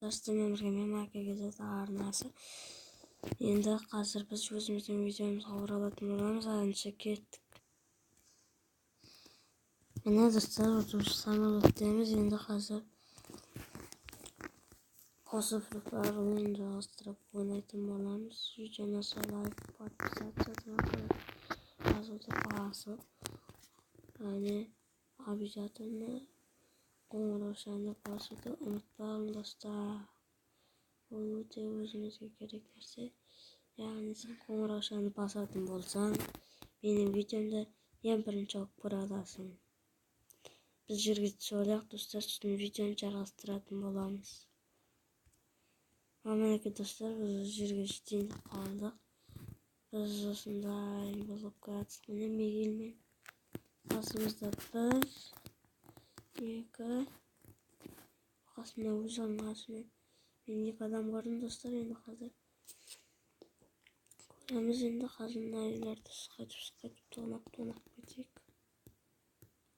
Достарымызға мемлекетке жаза арнасы. Енді қазір біз өзіміздің видеомызға оралатын боламыз. Анша кеттік. Міне достар, отырушы самолеттеміз. Енді қазір қосып ойын жалғастырып ойнайтын боламыз. Видеоны лайк, подписаться жазуды басып, обязательно қоңырау сәнді басуды ұмытпаңыз достар. Бұл өте өзіңізге керек нәрсе. Яғни сен қоңырау сәнді басатын болсаң, менің видеомды ең бірінші алып көре аласың. Біз жерге түсіп алайық достар, сосын видеоны жалғастыратын боламыз. Мінекей достар, біз жерге жетейін деп қалдық. Біз осындай болып келатық. Міне мегелмен қасымызда 1, 2, қасымда өзінің қасымен мен 2 адам көрдім достар. Енді қазір көреміз. Енді қазір мына үйлерді қайтып тонап кетейік.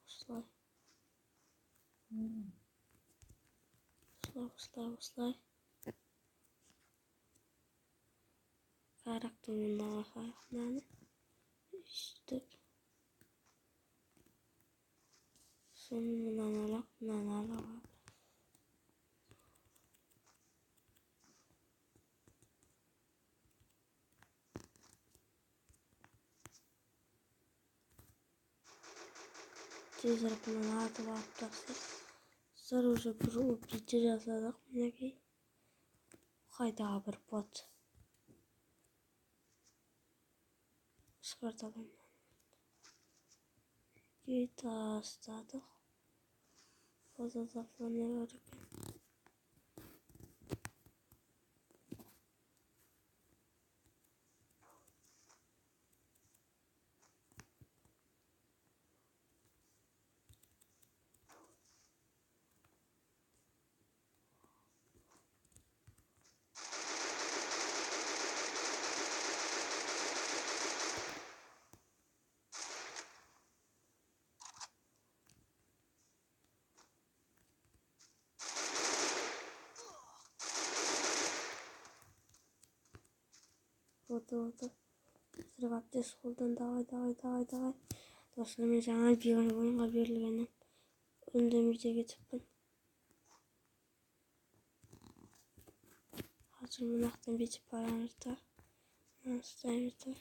Осылай. Қарақтың мұндағы қайықнаны үстіп. Соны мұнан алақ. Тезірек мұнан атып алып тастайық. Сыр уже бір убийте жасадық. Мінекей қайдағы бір бот. Шығарталайын. Тастадық. Фотода не бар екен? Вот. Сырғаттес қолдан давай. Достар, мен жаңа ойынға берілгеннен үндемейде кетіппін. Қазір мұнақтан бетіп барамыздар. Ұстаймыздар.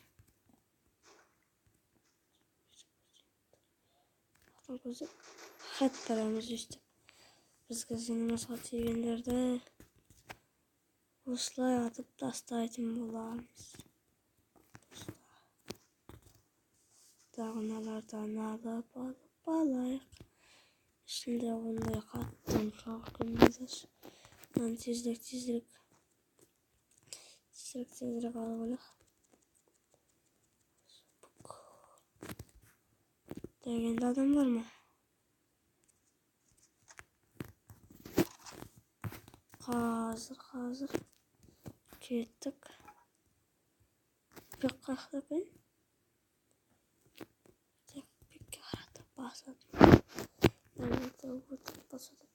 Хат барамыз өстіп. Бізге зыңымызға тигендерді осылай атып тастайтын боламыз. Дағыналардан алып алайық. Ішінде ондай қаттың жоқ күнбедір. Тезірек алып алайық. Дегенде адам бар ма? Қазір кеттік. Бек қақта екен. Бекке қаратып басады. Басады.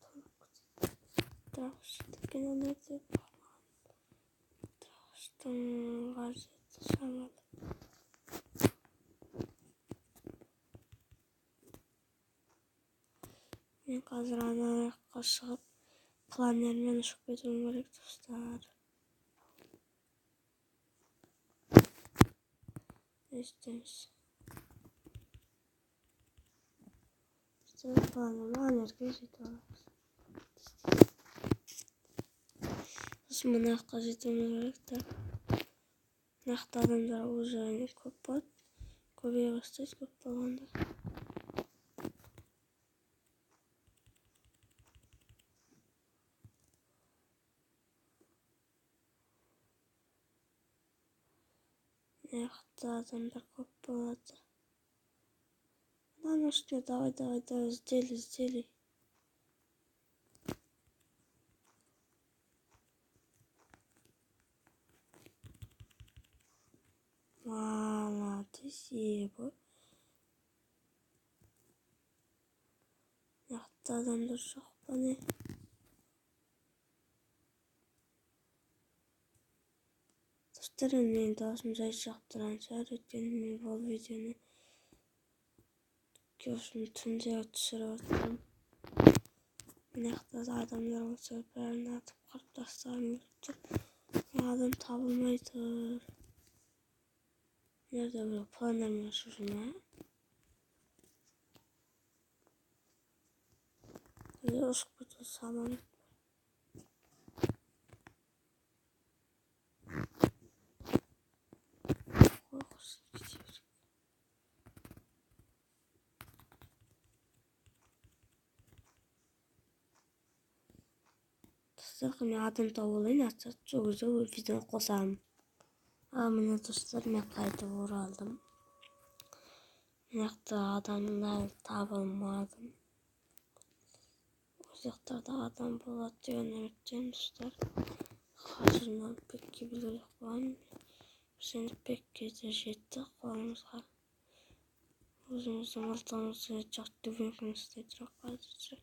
Дұрыстыкен өнерде дұрыстың ғажеті шамалы. Мен қазір анаяққа шығып планермен ұшып кетуім керек достар. Естеміз. Планерге жетіп аламыз. Сосын мұнаққа жетуіміз керек. Нақты адамдар уже көп болады. Көбейе бастайды көп болғанда. Нақты адамдар көп болады. Мынаның үстіне давай, іздели. Молодец, ебо. Нақты адамдар жоқ па не? Dostlar benim dostum hiç yaptıranlar ötken bu videonu görsün tunca düşürüyorum. Nektar adamlar olsa birini atıp kırıp taslarım adam tabılmaydır. Nerede böyle planlarım yaşıyorum ha? Yosk bütün saman. Korkusu gidiyor. Dostlar adım tavılayın atsa çok güzel video koysam. Amına dostlar ben kaydı vuraldım. Nektar adamlar tabılmadım. Uzaklarda adam bulat yönelteceğim dostlar. Karşından pek gibi bilirik var. Seni pek geçecekti kolumuzda. Özümüzün ortamızı çok düzgün çok fazla.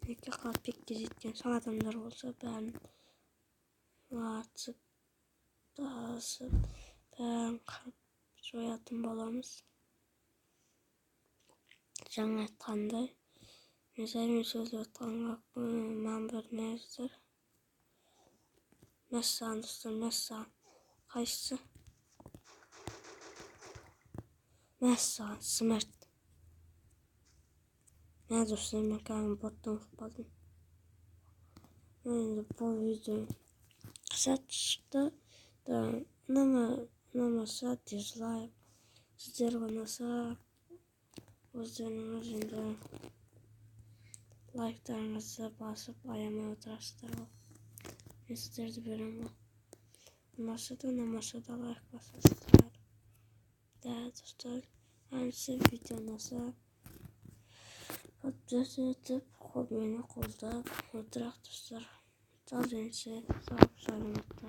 Ne kadar pek geçecekten son adamlar olsa ben artık dağısı ben kalp soyadım balamız. Жаңа айтқандай мен сөз айтқанға мән бермеңіздер. Мәссаған достар, мәссаған. Қайсысы? Мәссаған, смерть. Мен достар, мен кәдімгі боттан ұқпадым. Енді бұл видео қыса шықты. Ұнамаса дизлайк. Сіздер ұнаса өздеріңіз енді лайктарыңызды басып аямай отырасыздар ғой. Мен сіздерді беремін ғой. Ұнамаса да лайк басасыздар. Да, достар, әнсі видео ұнаса подписывайтесь етіп, мені қолдап отырақ достар. Сау денсе, сау саламатта.